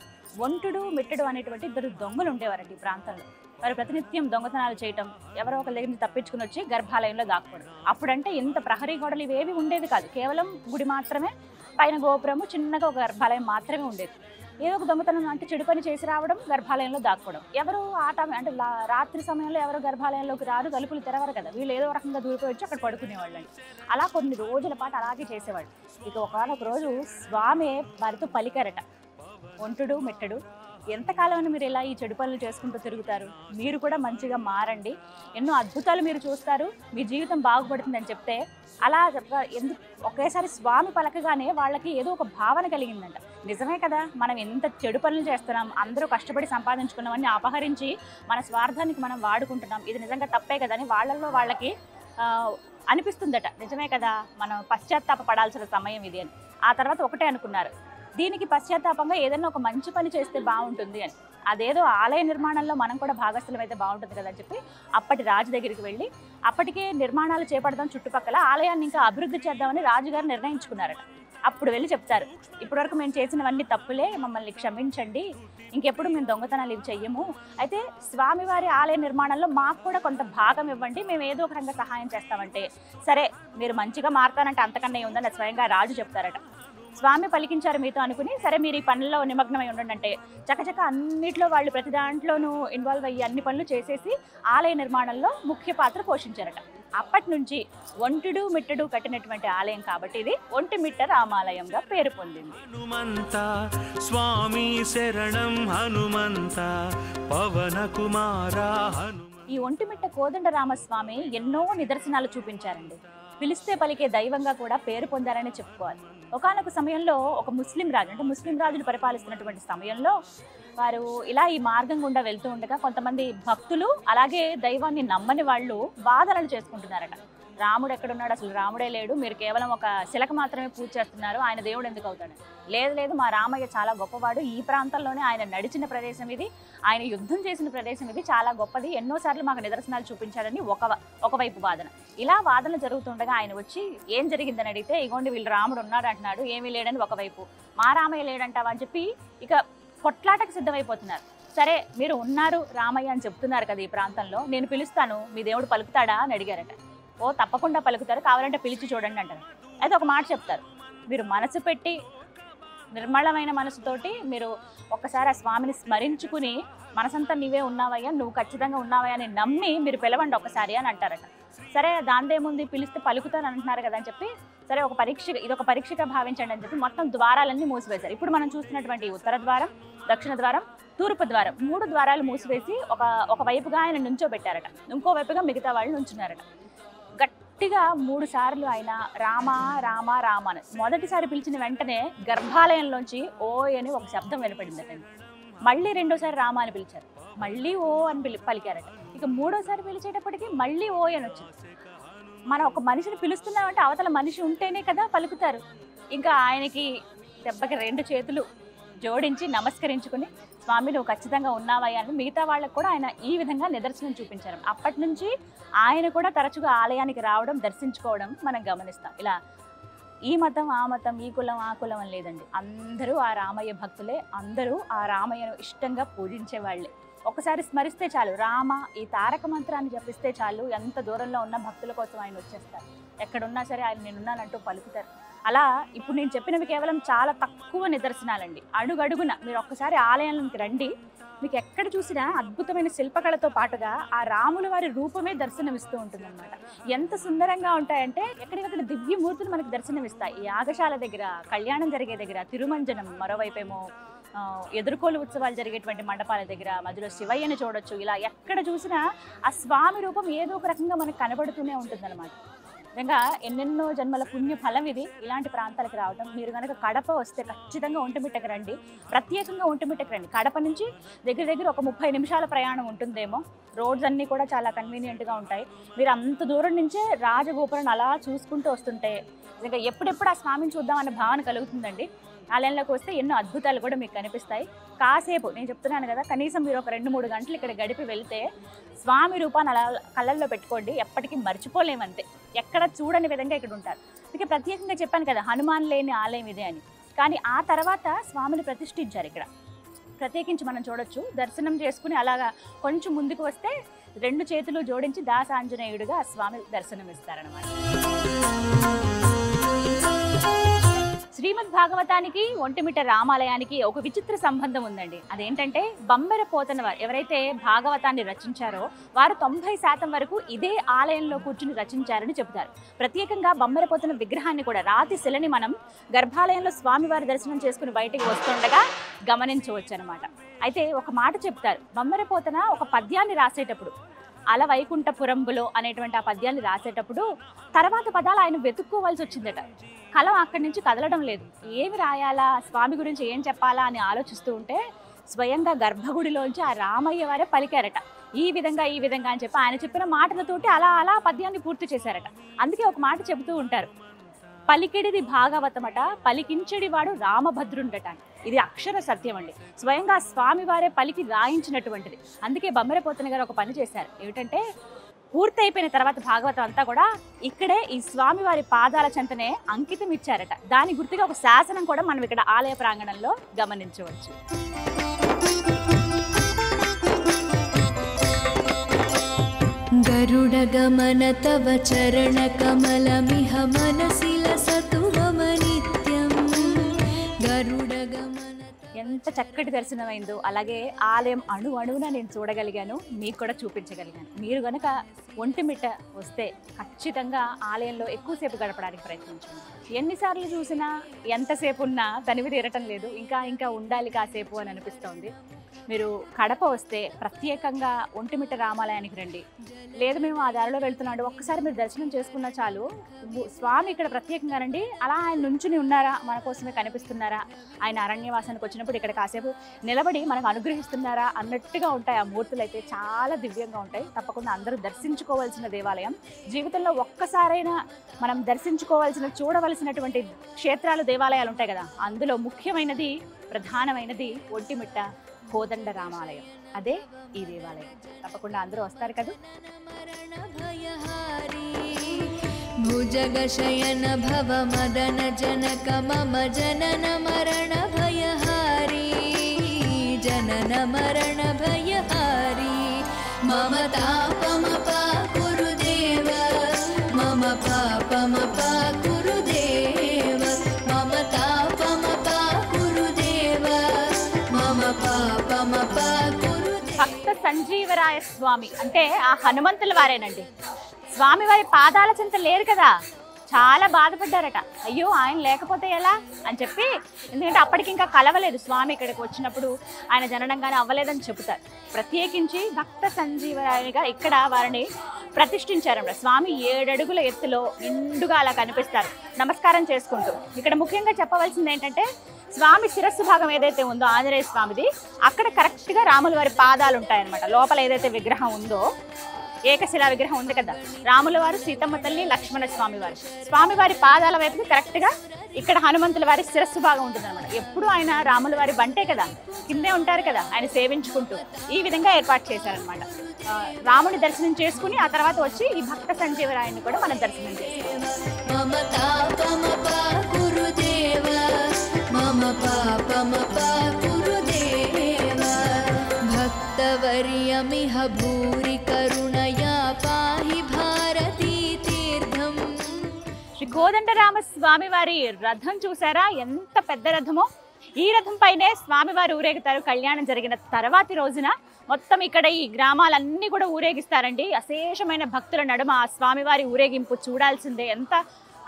ఒంటుడు మిట్టడు అనేటువంటి 2 దొంగలు ఉండేవారండి ఈ ప్రాంతంలో. వారు ప్రతినిత్యం దొంగతనాలు చేయటం, ఎవరో ఒక దగ్గర నుంచి తప్పించుకుని వచ్చి గర్భాలయంలో దాక్కోవడం. అప్పుడంటే ఇంత ప్రహరీ గోడలు ఇవేవి ఉండేది కాదు, కేవలం గుడి మాత్రమే, పైన గోపురము, చిన్నగా ఒక గర్భాలయం మాత్రమే ఉండేది. ఏదో ఒక దొంగతనం అంటే చెడు పని చేసి రావడం, గర్భాలయంలో దాక్కోవడం. ఎవరు అంటే రాత్రి సమయంలో ఎవరు గర్భాలయంలోకి రారు, తలుపులు తెరవరు కదా, వీళ్ళు ఏదో రకంగా దూరిపోయి వచ్చి అక్కడ పడుకునేవాళ్ళండి. అలా కొన్ని రోజుల పాటు అలాగే చేసేవాళ్ళు. ఇక ఒకనొక రోజు స్వామి వారితో పలికారట, ఒంటుడు మిట్టడు, ఎంతకాలం మీరు ఇలా ఈ చెడు పనులు చేసుకుంటూ తిరుగుతారు, మీరు కూడా మంచిగా మారండి, ఎన్నో అద్భుతాలు మీరు చూస్తారు, మీ జీవితం బాగుపడుతుందని చెప్తే, అలా ఎందుకు ఒకేసారి స్వామి పలకగానే వాళ్ళకి ఏదో ఒక భావన కలిగిందంట. నిజమే కదా, మనం ఎంత చెడు పనులు చేస్తున్నాం, అందరూ కష్టపడి సంపాదించుకున్నామని అపహరించి మన స్వార్థానికి మనం వాడుకుంటున్నాం, ఇది నిజంగా తప్పే కదా అని వాళ్ళల్లో వాళ్ళకి అనిపిస్తుందట. నిజమే కదా, మనం పశ్చాత్తాప పడాల్సిన సమయం ఇది అని. ఆ తర్వాత ఒకటే అనుకున్నారు, దీనికి పశ్చాత్తాపంగా ఏదైనా ఒక మంచి పని చేస్తే బాగుంటుంది అని. అదేదో ఆలయ నిర్మాణంలో మనం కూడా భాగస్థలం అయితే బాగుంటుంది కదా అని చెప్పి అప్పటి రాజు దగ్గరికి వెళ్ళి, అప్పటికే నిర్మాణాలు చేపడదాం, చుట్టుపక్కల ఆలయాన్ని ఇంకా అభివృద్ధి చేద్దామని రాజుగారు నిర్ణయించుకున్నారట. అప్పుడు వెళ్ళి చెప్తారు, ఇప్పటివరకు మేము చేసినవన్నీ తప్పులే, మమ్మల్ని క్షమించండి, ఇంకెప్పుడు మేము దొంగతనాలు ఇవి చెయ్యము, అయితే స్వామివారి ఆలయ నిర్మాణంలో మాకు కూడా కొంత భాగం ఇవ్వండి, మేము ఏదో ఒక రకంగా సహాయం చేస్తామంటే, సరే మీరు మంచిగా మారుతానంటే అంతకన్నా ఉందని స్వయంగా రాజు చెప్తారట. స్వామి పలికించారు మీతో అనుకుని, సరే మీరు ఈ పనుల్లో నిమగ్నమై ఉండండి అంటే చకచక అన్నిట్లో వాళ్ళు ప్రతి దాంట్లోనూ ఇన్వాల్వ్ అయ్యి అన్ని పనులు చేసేసి ఆలయ నిర్మాణంలో ముఖ్య పాత్ర పోషించారట. అప్పటి నుంచి ఒంటుడు మిట్టడు కట్టినటువంటి ఆలయం కాబట్టి ఇది ఒంటిమిట్ట రామాలయంగా పేరు పొందింది. హనుమంత స్వామి శరణం హనుమంత పవన కుమార హనుమ. ఈ ఒంటిమిట్ట కోదండ రామస్వామి ఎన్నో నిదర్శనాలు చూపించారండి. పిలిస్తే పలికే దైవంగా కూడా పేరు పొందారని చెప్పుకోవాలి. ఒకానొక సమయంలో ఒక ముస్లిం రాజు, అంటే ముస్లిం రాజులు పరిపాలిస్తున్నటువంటి సమయంలో వారు ఇలా ఈ మార్గం గుండా వెళ్తూ ఉండగా కొంతమంది భక్తులు, అలాగే దైవాన్ని నమ్మని వాళ్ళు వాదనలు చేసుకుంటున్నారట. రాముడు ఎక్కడున్నాడు, అసలు రాముడే లేడు, మీరు కేవలం ఒక శిలకు మాత్రమే పూజ చేస్తున్నారు, ఆయన దేవుడు ఎందుకు అవుతాడు? లేదు లేదు, మా రామయ్య చాలా గొప్పవాడు, ఈ ప్రాంతంలోనే ఆయన నడిచిన ప్రదేశం ఇది, ఆయన యుద్ధం చేసిన ప్రదేశం ఇది, చాలా గొప్పది, ఎన్నోసార్లు మాకు నిదర్శనాలు చూపించాడని ఒకవైపు వాదన. ఇలా వాదన జరుగుతుండగా ఆయన వచ్చి ఏం జరిగిందని అడిగితే, ఇగోండి వీళ్ళు రాముడు ఉన్నాడు అంటున్నాడు, ఏమీ లేడని ఒకవైపు, మా రామయ్య లేడంటావా అని చెప్పి ఇక కొట్లాటకు సిద్ధమైపోతున్నారు. సరే మీరు ఉన్నారు రామయ్య అని చెప్తున్నారు కదా ఈ ప్రాంతంలో, నేను పిలుస్తాను, మీ దేవుడు పలుకుతాడా అని అడిగారట. ఓ తప్పకుండా పలుకుతారు, కావాలంటే పిలిచి చూడండి అంటారు. అయితే ఒక మాట చెప్తారు, మీరు మనసు పెట్టి నిర్మలమైన మనసుతోటి మీరు ఒక్కసారి ఆ స్వామిని స్మరించుకుని, మనసంతా నీవే ఉన్నావయ్యా, నువ్వు ఖచ్చితంగా ఉన్నావయ్యా అని నమ్మి మీరు పిలవండి ఒకసారి అని అంటారట. సరే దాందేముంది, పిలిస్తే పలుకుతాను అంటున్నారు కదా అని చెప్పి, సరే ఇదొక పరీక్షగా భావించండి అని చెప్పి మొత్తం ద్వారాలన్నీ మూసివేశారు. ఇప్పుడు మనం చూస్తున్నటువంటి ఉత్తర ద్వారం, దక్షిణ ద్వారం, తూర్పు ద్వారం, 3 ద్వారాలు మూసివేసి ఒక వైపుగా ఆయన నుంచోబెట్టారట, ఇంకో వైపుగా మిగతా వాళ్ళు నుంచున్నారట. గట్టిగా 3 సార్లు ఆయన రామ రామ రామ అని, మొదటిసారి పిలిచిన వెంటనే గర్భాలయంలోంచి ఓ అని ఒక శబ్దం వినపడిందట. మళ్ళీ 2వ రామ అని పిలిచారు, మళ్ళీ ఓ అని పలికారట. ఇక 3వసారి పిలిచేటప్పటికి మళ్ళీ ఓ అని వచ్చింది. మనం ఒక మనిషిని పిలుస్తున్నామంటే అవతల మనిషి ఉంటేనే కదా పలుకుతారు. ఇంకా ఆయనకి దెబ్బకి 2 చేతులు జోడించి నమస్కరించుకుని స్వామి నువ్వు ఖచ్చితంగా ఉన్నావయ్యా అని మిగతా వాళ్ళకు కూడా ఆయన ఈ విధంగా నిదర్శనం చూపించారు. అప్పటి నుంచి ఆయన కూడా తరచుగా ఆలయానికి రావడం, దర్శించుకోవడం మనం గమనిస్తాం. ఇలా ఈ మతం ఆ మతం, ఈ కులం ఆ కులం అని లేదండి. అందరూ ఆ రామయ్య భక్తులే, అందరూ ఆ రామయ్యను ఇష్టంగా పూజించే వాళ్ళే. ఒకసారి స్మరిస్తే చాలు, రామ ఈ తారక మంత్రాన్ని జపిస్తే చాలు, ఎంత దూరంలో ఉన్న భక్తుల కోసం ఆయన వచ్చేస్తారు. ఎక్కడున్నా సరే ఆయన నేనున్నానంటూ పలుకుతారు. అలా ఇప్పుడు నేను చెప్పినవి కేవలం చాలా తక్కువ నిదర్శనాలండి. అడుగడుగున మీరు ఒక్కసారి ఆలయానికి రండి, మీకు ఎక్కడ చూసినా అద్భుతమైన శిల్పకళతో పాటుగా ఆ రాముల వారి రూపమే దర్శనమిస్తూ ఉంటుందన్నమాట. ఎంత సుందరంగా ఉంటాయంటే ఎక్కడికక్కడ దివ్యమూర్తులు మనకు దర్శనమిస్తాయి. ఈ యాగశాల దగ్గర, కళ్యాణం జరిగే దగ్గర, తిరుమంజనం, మరోవైపేమో ఎదుర్కోలు ఉత్సవాలు జరిగేటువంటి మండపాల దగ్గర మధ్యలో శివయ్యని చూడొచ్చు. ఇలా ఎక్కడ చూసినా ఆ స్వామి రూపం ఏదో ఒక రకంగా మనకు కనబడుతూనే ఉంటుందన్నమాట. నిజంగా ఎన్నెన్నో జన్మల పుణ్య ఫలం ఇది ఇలాంటి ప్రాంతాలకు రావడం. మీరు కనుక కడప వస్తే ఖచ్చితంగా ఒంటిమిట్టకు రండి, ప్రత్యేకంగా ఒంటిమిట్టకు రండి. కడప నుంచి దగ్గర ఒక 30 నిమిషాల ప్రయాణం ఉంటుందేమో. రోడ్స్ అన్నీ కూడా చాలా కన్వీనియంట్గా ఉంటాయి. మీరు అంత దూరం నుంచే రాజగోపురం అలా చూసుకుంటూ వస్తుంటే నిజంగా ఎప్పుడెప్పుడు ఆ స్వామిని చూద్దామన్న భావన కలుగుతుందండి. ఆలయంలోకి వస్తే ఎన్నో అద్భుతాలు కూడా మీకు కనిపిస్తాయి. కాసేపు నేను చెప్తున్నాను కదా, కనీసం మీరు ఒక 2-3 గంటలు ఇక్కడ గడిపి వెళ్తే స్వామి రూపాన్ని అలా కళ్ళల్లో పెట్టుకోండి, ఎప్పటికీ మర్చిపోలేమంతే. ఎక్కడ చూడని విధంగా ఇక్కడ ఉంటారు. అందుకే ప్రత్యేకంగా చెప్పాను కదా, హనుమాన్ లేని ఆలయం ఇదే అని. కానీ ఆ తర్వాత స్వామిని ప్రతిష్ఠించారు ఇక్కడ. ప్రత్యేకించి మనం చూడొచ్చు. దర్శనం చేసుకుని అలాగా కొంచెం ముందుకు వస్తే 2 చేతులు జోడించి దాసాంజనేయుడిగా ఆ స్వామి దర్శనం ఇస్తారనమాట. శ్రీమద్ భాగవతానికి ఒంటిమిట్ట రామాలయానికి ఒక విచిత్ర సంబంధం ఉందండి. అదేంటంటే బమ్మెర పోతన వారు ఎవరైతే భాగవతాన్ని రచించారో వారు 90% వరకు ఇదే ఆలయంలో కూర్చుని రచించారని చెబుతారు. ప్రత్యేకంగా బమ్మెర పోతన విగ్రహాన్ని కూడా, రాతి శిలని మనం గర్భాలయంలో స్వామివారి దర్శనం చేసుకుని బయటికి వస్తుండగా గమనించవచ్చు అనమాట. అయితే ఒక మాట చెప్తారు, బమ్మెర పోతన ఒక పద్యాన్ని రాసేటప్పుడు, అల వైకుంఠపురంబులో అనేటువంటి ఆ పద్యాన్ని రాసేటప్పుడు తర్వాత పదాలు ఆయన వెతుక్కోవాల్సి వచ్చిందట. కలం అక్కడి నుంచి కదలడం లేదు. ఏమి రాయాలా, స్వామి గురించి ఏం చెప్పాలా అని ఆలోచిస్తూ ఉంటే స్వయంగా గర్భగుడిలోంచి ఆ రామయ్య వారే పలికారట. ఈ విధంగా అని చెప్పి ఆయన చెప్పిన మాటలతోటి అలా పద్యాన్ని పూర్తి చేశారట. అందుకే ఒక మాట చెబుతూ ఉంటారు, పలికిడిది భాగవతమట, పలికించడి వాడు రామభద్రుండట. ఇది అక్షర సత్యం అండి. స్వయంగా స్వామి వారే పలికి రాయించినటువంటిది. అందుకే బమ్మెర పోతన గారు ఒక పని చేశారు. ఏమిటంటే పూర్తి అయిపోయిన తర్వాత భాగవతం అంతా కూడా ఇక్కడే ఈ స్వామి వారి పాదాల చెంతనే అంకితం ఇచ్చారట. దాని గుర్తుగా ఒక శాసనం కూడా మనం ఇక్కడ ఆలయ ప్రాంగణంలో గమనించవచ్చు. గరుడ గమన తవ చరణ కమలమిహ మనసి లసతు మమ నిత్యం. గరుడ గమన ఎంత చక్కటి దర్శనమైందో, అలాగే ఆలయం అణువున నేను చూడగలిగాను, మీకు కూడా చూపించగలిగాను. మీరు కనుక ఒంటిమిట్ట వస్తే ఖచ్చితంగా ఆలయంలో ఎక్కువసేపు గడపడానికి ప్రయత్నించండి. ఎన్నిసార్లు చూసినా ఎంతసేపు ఉన్నా తనివి తీరటం లేదు, ఇంకా ఉండాలి కాసేపు అని అనిపిస్తోంది. మీరు కడప వస్తే ప్రత్యేకంగా ఒంటిమిట్ట రామాలయానికి రండి. లేదు మేము ఆ దారిలో వెళ్తున్నాడు, ఒక్కసారి మీరు దర్శనం చేసుకున్నా చాలు. స్వామి ఇక్కడ ప్రత్యేకంగా రండి. అలా ఆయన నుంచుని ఉన్నారా, మన కోసమే కనిపిస్తున్నారా, ఆయన అరణ్యవాసానికి వచ్చినప్పుడు ఇక్కడ కాసేపు నిలబడి మనకు అనుగ్రహిస్తున్నారా అన్నట్టుగా ఉంటాయి. ఆ మూర్తులు అయితే చాలా దివ్యంగా ఉంటాయి. తప్పకుండా అందరూ దర్శించుకోవాల్సిన దేవాలయం. జీవితంలో ఒక్కసారైనా మనం దర్శించుకోవాల్సిన, చూడవలసినటువంటి క్షేత్రాలు, దేవాలయాలు ఉంటాయి కదా, అందులో ముఖ్యమైనది, ప్రధానమైనది ఒంటిమిట్ట కోదండ రామాలయం. అదే ఈ దేవాలయం. తప్పకుండా అందరూ వస్తారు కదా. భుజగ శయన భవ మదన జనక మమ జనన మరణ భయహారీ. జనన మరణ భయహారీ. మమ తాపమప కురుదేవ, మమ పాపమప కురుదేవ. మమ తాపమప కురుదేవ, మమ పాపమప కురుదేవ. భక్త సంజీవరాయ స్వామి అంటే ఆ హనుమంతుల వారేనండి. స్వామి వారి పాదాల చెంత లేరు కదా, చాలా బాధపడ్డారట. అయ్యో ఆయన లేకపోతే ఎలా అని చెప్పి, ఎందుకంటే అప్పటికి ఇంకా కలవలేదు స్వామి. ఇక్కడికి వచ్చినప్పుడు ఆయన జననంగానే అవ్వలేదని చెబుతారు. ప్రత్యేకించి భక్త సంజీవరాయనిగా ఇక్కడ వారిని ప్రతిష్ఠించారన్నమాట. స్వామి 7 అడుగుల ఎత్తులో నిండుగా అలా కనిపిస్తారు నమస్కారం చేసుకుంటూ. ఇక్కడ ముఖ్యంగా చెప్పవలసింది ఏంటంటే, స్వామి శిరస్సు భాగం ఏదైతే ఉందో ఆంజనేయ స్వామిది, అక్కడ కరెక్ట్గా రాముల వారి పాదాలు ఉంటాయన్నమాట. లోపల ఏదైతే విగ్రహం ఉందో ఏకశిలా విగ్రహం ఉంది కదా, రాముల వారు, సీతమ్మ తల్లి, లక్ష్మణ స్వామివారు. స్వామివారి పాదాల వైపుకి కరెక్ట్గా ఇక్కడ హనుమంతుల వారి శిరస్సు భాగం ఉంటుంది అనమాట. ఎప్పుడు ఆయన రాముల వారి బంటే కదా, కిందే ఉంటారు కదా, ఆయన సేవించుకుంటూ ఈ విధంగా ఏర్పాటు చేశారనమాట. రాముని దర్శనం చేసుకుని ఆ తర్వాత వచ్చి ఈ భక్త సంజీవరాయన్ని కూడా మనం దర్శనం చేస్తాం. భక్తవర్యమిహ భూరి కరుణయా పాహి భారతీ తీర్థం. శ్రీ కోదండరామ స్వామివారి రథం చూసారా, ఎంత పెద్ద రథమో. ఈ రథం పైనే స్వామివారు ఊరేగుతారు. కళ్యాణం జరిగిన తర్వాతి రోజున మొత్తం ఇక్కడ ఈ గ్రామాలన్నీ కూడా ఊరేగిస్తారండి. అశేషమైన భక్తుల నడుమ ఆ స్వామివారి ఊరేగింపు చూడాల్సిందే. ఎంత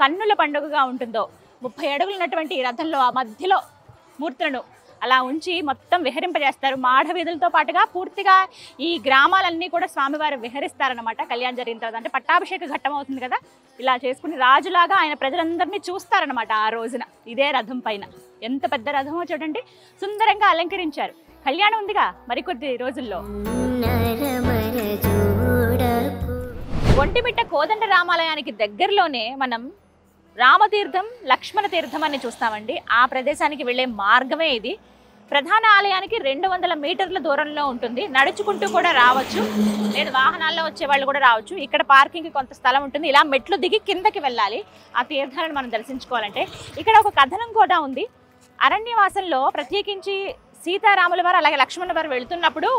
కన్నుల పండుగగా ఉంటుందో. 30 అడుగులు ఉన్నటువంటి ఈ రథంలో ఆ మధ్యలో మూర్తులను అలా ఉంచి మొత్తం విహరింపజేస్తారు. మాఢ వీధులతో పాటుగా పూర్తిగా ఈ గ్రామాలన్నీ కూడా స్వామివారు విహరిస్తారనమాట. కళ్యాణం జరిగిన తర్వాత అంటే పట్టాభిషేక ఘట్టం అవుతుంది కదా, ఇలా చేసుకుని రాజులాగా ఆయన ప్రజలందరినీ చూస్తారనమాట ఆ రోజున ఇదే రథం పైన. ఎంత పెద్ద రథమో చూడండి, సుందరంగా అలంకరించారు. కళ్యాణం ఉందిగా మరికొద్ది రోజుల్లో. ఒంటిమిట్ట కోదండ రామాలయానికి దగ్గరలోనే మనం రామతీర్థం, లక్ష్మణ తీర్థం అని చూస్తామండి. ఆ ప్రదేశానికి వెళ్ళే మార్గమే ఇది. ప్రధాన ఆలయానికి 200 మీటర్ల దూరంలో ఉంటుంది. నడుచుకుంటూ కూడా రావచ్చు, లేదా వాహనాల్లో వచ్చే వాళ్ళు కూడా రావచ్చు. ఇక్కడ పార్కింగ్ కొంత స్థలం ఉంటుంది. ఇలా మెట్లు దిగి కిందకి వెళ్ళాలి ఆ తీర్థాలను మనం దర్శించుకోవాలంటే. ఇక్కడ ఒక కథనం కూడా ఉంది. అరణ్యవాసంలో ప్రత్యేకించి సీతారాముల వారు అలాగే లక్ష్మణ వారు వెళుతున్నప్పుడు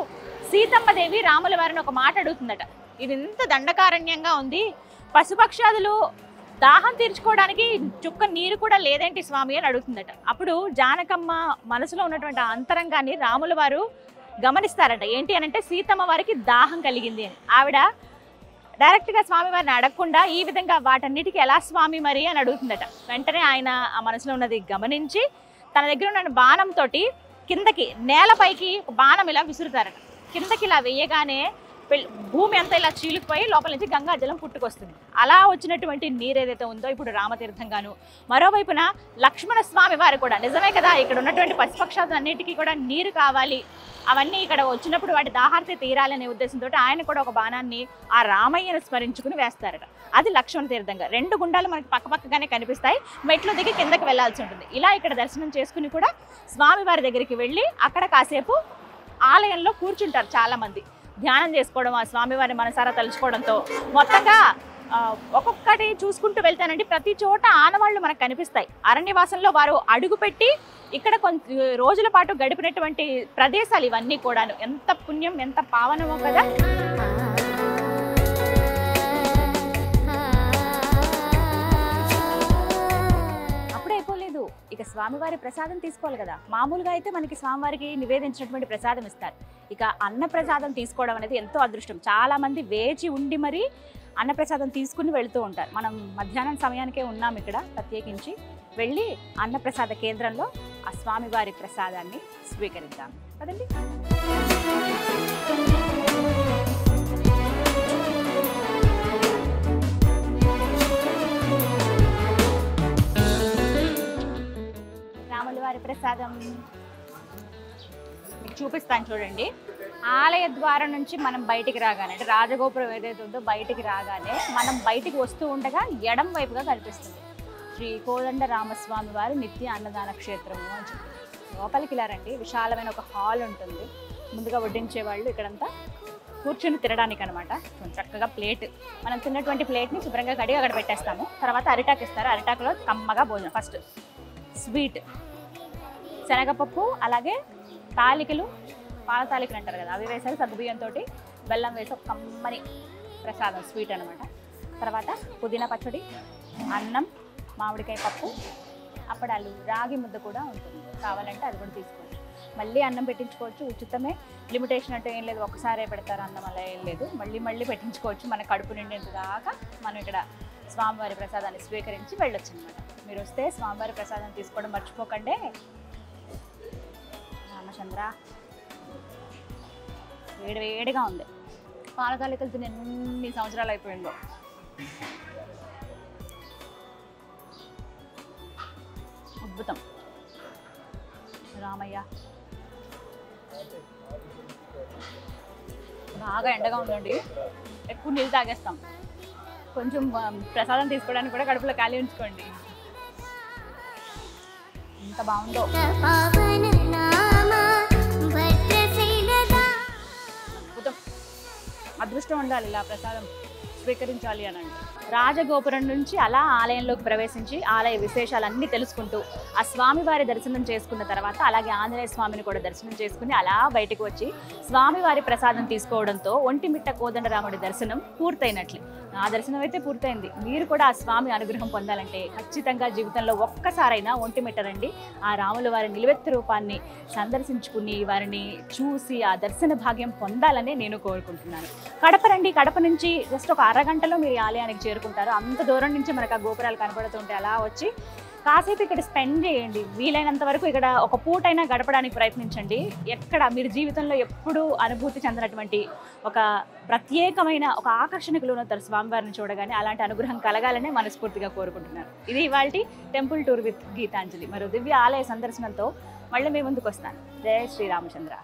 సీతమ్మదేవి రాముల వారిని ఒక మాట అడుగుతుందట. ఇది ఇంత దండకారణ్యంగా ఉంది, పశుపక్షాదులు దాహం తీర్చుకోవడానికి చుక్క నీరు కూడా లేదేంటి స్వామి అని అడుగుతుందట. అప్పుడు జానకమ్మ మనసులో ఉన్నటువంటి అంతరంగాన్ని రాముల వారు గమనిస్తారట. ఏంటి అని అంటే సీతమ్మ వారికి దాహం కలిగింది అని. ఆవిడ డైరెక్ట్గా స్వామివారిని అడగకుండా ఈ విధంగా వాటన్నిటికీ ఎలా స్వామి మరి అని అడుగుతుందట. వెంటనే ఆయన ఆ మనసులో ఉన్నది గమనించి తన దగ్గర ఉన్న బాణంతో కిందకి నేలపైకి బాణం ఇలా విసురుతారట. కిందకి ఇలా వేయగానే భూమి అంతా ఇలా చీలిపోయి లోపల నుంచి గంగా జలం పుట్టుకొస్తుంది. అలా వచ్చినటువంటి నీరు ఏదైతే ఉందో ఇప్పుడు రామతీర్థంగాను. మరోవైపున లక్ష్మణ స్వామి వారు కూడా నిజమే కదా, ఇక్కడ ఉన్నటువంటి పశుపక్షాలన్నిటికీ కూడా నీరు కావాలి, అవన్నీ ఇక్కడ వచ్చినప్పుడు వాటి దాహార్తి తీరాలనే ఉద్దేశంతో ఆయన కూడా ఒక బాణాన్ని ఆ రామయ్యను స్మరించుకుని వేస్తారట. అది లక్ష్మణ తీర్థంగా. 2 గుండాలు మనకి పక్కపక్కగానే కనిపిస్తాయి. మెట్లు దిగి కిందకి వెళ్లాల్సి ఉంటుంది. ఇలా ఇక్కడ దర్శనం చేసుకుని కూడా స్వామివారి దగ్గరికి వెళ్ళి అక్కడ కాసేపు ఆలయంలో కూర్చుంటారు చాలామంది. ధ్యానం చేసుకోవడం, ఆ స్వామివారిని మనసారా తలుచుకోవడంతో మొత్తంగా ఒక్కొక్కటి చూసుకుంటూ వెళ్తానండి. ప్రతి చోట ఆనవాళ్లు మనకు కనిపిస్తాయి. అరణ్యవాసంలో వారు అడుగుపెట్టి ఇక్కడ కొంత రోజుల పాటు గడిపినటువంటి ప్రదేశాలు ఇవన్నీ కూడాను. ఎంత పుణ్యం, ఎంత పావనమో కదా. ఇక స్వామివారి ప్రసాదం తీసుకోవాలి కదా. మామూలుగా అయితే మనకి స్వామివారికి నివేదించినటువంటి ప్రసాదం ఇస్తారు. ఇక అన్న ప్రసాదం తీసుకోవడం అనేది ఎంతో అదృష్టం. చాలా మంది వేచి ఉండి మరీ అన్నప్రసాదం తీసుకుని వెళుతూ ఉంటారు. మనం మధ్యాహ్నం సమయానికే ఉన్నాం ఇక్కడ. ప్రత్యేకించి వెళ్ళి అన్నప్రసాద కేంద్రంలో ఆ స్వామివారి ప్రసాదాన్ని స్వీకరిద్దాం కదండి. రాముల వారి ప్రసాదం మీకు చూపిస్తాను చూడండి. ఆలయ ద్వారం నుంచి మనం బయటికి రాగానే, అంటే రాజగోపురం ఏదైతే ఉందో బయటికి రాగానే మనం బయటికి వస్తూ ఉండగా ఎడం వైపుగా కనిపిస్తుంది శ్రీ కోదండ రామస్వామి వారి నిత్య అన్నదాన క్షేత్రము అని చెప్పి. లోపలికి ఇలా రండి. విశాలమైన ఒక హాల్ ఉంటుంది. ముందుగా వడ్డించే వాళ్ళు ఇక్కడంతా కూర్చొని తినడానికి అనమాట. చక్కగా ప్లేట్, మనం తిన్నటువంటి ప్లేట్ని శుభ్రంగా కడిగి అక్కడ పెట్టేస్తాము. తర్వాత అరిటాకు ఇస్తారు. అరిటాకులో కమ్మగా భోజనం. ఫస్ట్ స్వీట్ శనగపప్పు, అలాగే తాలికలు, పాల తాలికలు అంటారు కదా, అవి వేసారు. సగ్గుబియ్యంతో బెల్లం వేసి ఒక కమ్మని ప్రసాదం స్వీట్ అనమాట. తర్వాత పుదీనా పచ్చడి, అన్నం, మామిడికాయ పప్పు, అప్పడాలు, రాగి ముద్ద కూడా ఉంటుంది. కావాలంటే అది కూడా తీసుకోవచ్చు. మళ్ళీ అన్నం పెట్టించుకోవచ్చు, ఉచితమే. లిమిటేషన్ అంటే ఏం లేదు, ఒక్కసారే పెడతారు అన్నం, అలా ఏం లేదు. మళ్ళీ మళ్ళీ పెట్టించుకోవచ్చు. మన కడుపు నిండేంత దాకా మనం ఇక్కడ స్వామివారి ప్రసాదాన్ని స్వీకరించి వెళ్ళొచ్చు అనమాట. మీరు వస్తే స్వామివారి ప్రసాదం తీసుకోవడం మర్చిపోకండి. రామచంద్ర వేడిగా ఉంది. పాలతాలికలు తిని ఎన్ని సంవత్సరాలు అయిపోయిందో. అద్భుతం. రామయ్య బాగా ఎండగా ఉందండి, ఎక్కువ నీళ్ళు తాగేస్తాం. కొంచెం ప్రసాదం తీసుకోవడానికి కూడా కడుపులో ఖాళీ ఉంచుకోండి. ఎంత బాగుందో. అద్భుతం. అదృష్టం ఉండాలి ఇలా ప్రసాదం స్వీకరించాలి అని అంటే. రాజగోపురం నుంచి అలా ఆలయంలోకి ప్రవేశించి ఆలయ విశేషాలన్నీ తెలుసుకుంటూ ఆ స్వామివారి దర్శనం చేసుకున్న తర్వాత అలాగే ఆంజనేయ స్వామిని కూడా దర్శనం చేసుకుని అలా బయటకు వచ్చి స్వామివారి ప్రసాదం తీసుకోవడంతో ఒంటిమిట్ట కోదండరాముడి దర్శనం పూర్తయినట్లే. నా దర్శనం అయితే పూర్తయింది. మీరు కూడా ఆ స్వామి అనుగ్రహం పొందాలంటే ఖచ్చితంగా జీవితంలో ఒక్కసారైనా ఒంటిమిట్ట రండి. ఆ రాముల వారి నిలువెత్తు రూపాన్ని సందర్శించుకుని వారిని చూసి ఆ దర్శన భాగ్యం పొందాలని నేను కోరుకుంటున్నాను. కడప రండి. కడప నుంచి జస్ట్ ఒక అరగంటలో మీరు ఈ ఆలయానికి చేరుకుంటారు. అంత దూరం నుంచి మనకు ఆ గోపురాలు కనబడుతుంటే అలా వచ్చి కాసేపు ఇక్కడ స్పెండ్ చేయండి. వీలైనంత వరకు ఇక్కడ ఒక పూటైనా గడపడానికి ప్రయత్నించండి. ఎక్కడ మీరు జీవితంలో ఎప్పుడూ అనుభూతి చెందినటువంటి ఒక ప్రత్యేకమైన ఒక ఆకర్షణకు లోనవుతారు స్వామివారిని చూడగానే. అలాంటి అనుగ్రహం కలగాలనే మనస్ఫూర్తిగా కోరుకుంటున్నాను. ఇది ఇవాల్టి టెంపుల్ టూర్ విత్ గీతాంజలి. మరో దివ్య ఆలయ సందర్శనంతో మళ్ళీ మీ ముందుకు వస్తాను. జై శ్రీరామచంద్ర.